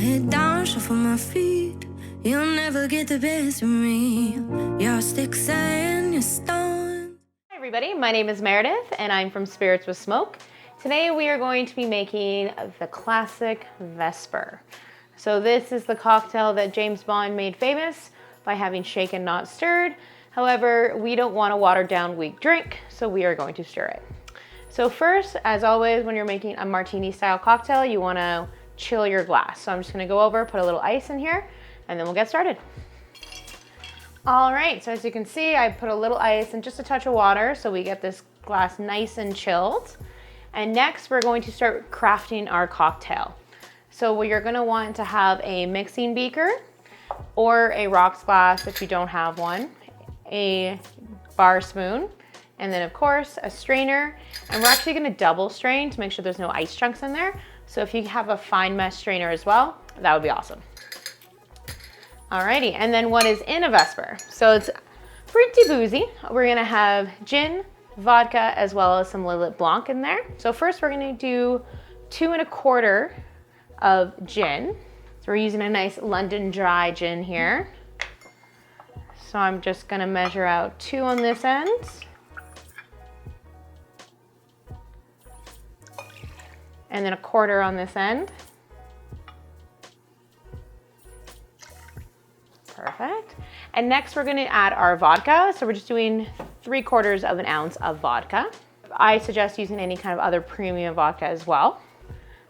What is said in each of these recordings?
head down, shuffle my feet. You'll never get the best of me. Your sticks and your stones. Hi everybody, my name is Meredith and I'm from Spirits with Smoke. Today we are going to be making the classic Vesper. So this is the cocktail that James Bond made famous by having shaken not stirred. However, we don't want a watered down weak drink, so we are going to stir it. So first, as always, when you're making a martini style cocktail, you want to chill your glass. So I'm just going to go over, put a little ice in here, and then we'll get started. All right, so as you can see, I put a little ice and just a touch of water so we get this glass nice and chilled. And next, we're going to start crafting our cocktail. So you're going to want to have a mixing beaker or a rocks glass if you don't have one, a bar spoon, and then of course a strainer. And we're actually going to double strain to make sure there's no ice chunks in there. So if you have a fine mesh strainer as well, that would be awesome. Alrighty, and then what is in a Vesper? So it's pretty boozy. We're gonna have gin, vodka, as well as some Lillet Blanc in there. So first we're gonna do 2 1/4 of gin. So we're using a nice London dry gin here. So I'm just gonna measure out 2 on this end. And then 1/4 on this end. Perfect. And next we're gonna add our vodka. So we're just doing 3/4 of an ounce of vodka. I suggest using any kind of other premium vodka as well.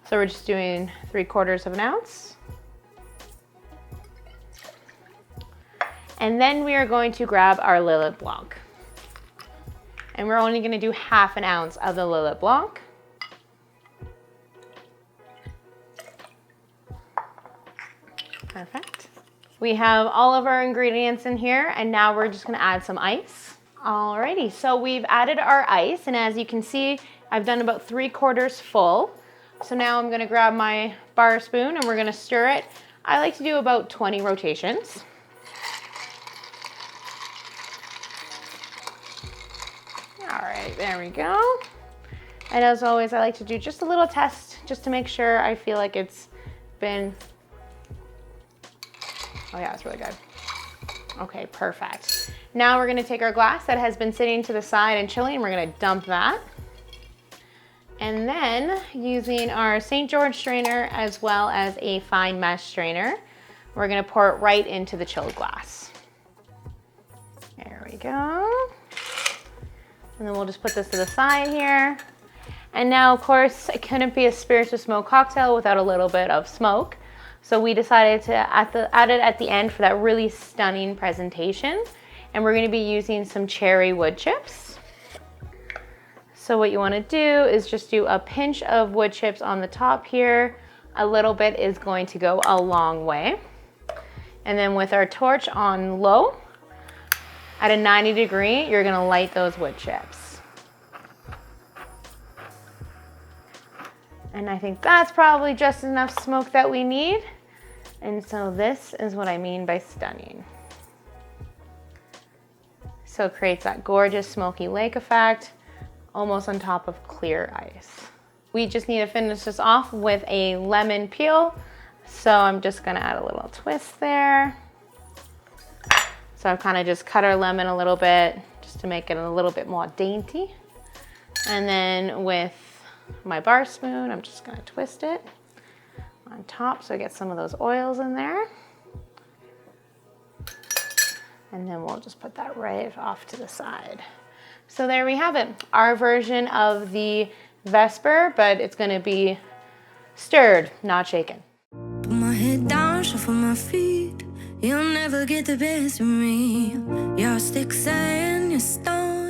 So we're just doing 3/4 of an ounce. And then we are going to grab our Lillet Blanc. And we're only gonna do 1/2 ounce of the Lillet Blanc. Perfect. We have all of our ingredients in here, and now we're just gonna add some ice. Alrighty, so we've added our ice, and as you can see, I've done about 3/4 full. So now I'm gonna grab my bar spoon and we're gonna stir it. I like to do about 20 rotations. All right, there we go. And as always, I like to do just a little test just to make sure I feel like it's been, oh yeah, it's really good. Okay, perfect. Now we're gonna take our glass that has been sitting to the side and chilling, and we're gonna dump that. And then using our St. George strainer as well as a fine mesh strainer, we're gonna pour it right into the chilled glass. There we go. And then we'll just put this to the side here. And now, of course, it couldn't be a Spirits with Smoke cocktail without a little bit of smoke. So we decided to add it at the end for that really stunning presentation. And we're gonna be using some cherry wood chips. So what you wanna do is just do a pinch of wood chips on the top here. A little bit is going to go a long way. And then with our torch on low, at a 90 degree, you're gonna light those wood chips. And I think that's probably just enough smoke that we need. And so this is what I mean by stunning. So it creates that gorgeous smoky lake effect, almost on top of clear ice. We just need to finish this off with a lemon peel. So I'm just gonna add a little twist there. So I've kind of just cut our lemon a little bit just to make it a little bit more dainty. And then with my bar spoon, I'm just gonna twist it on top so I get some of those oils in there. And then we'll just put that right off to the side. So there we have it, our version of the Vesper, but it's gonna be stirred, not shaken. Put my head down, shuffle my feet. You'll never get the best of me. Your sticks and your stones.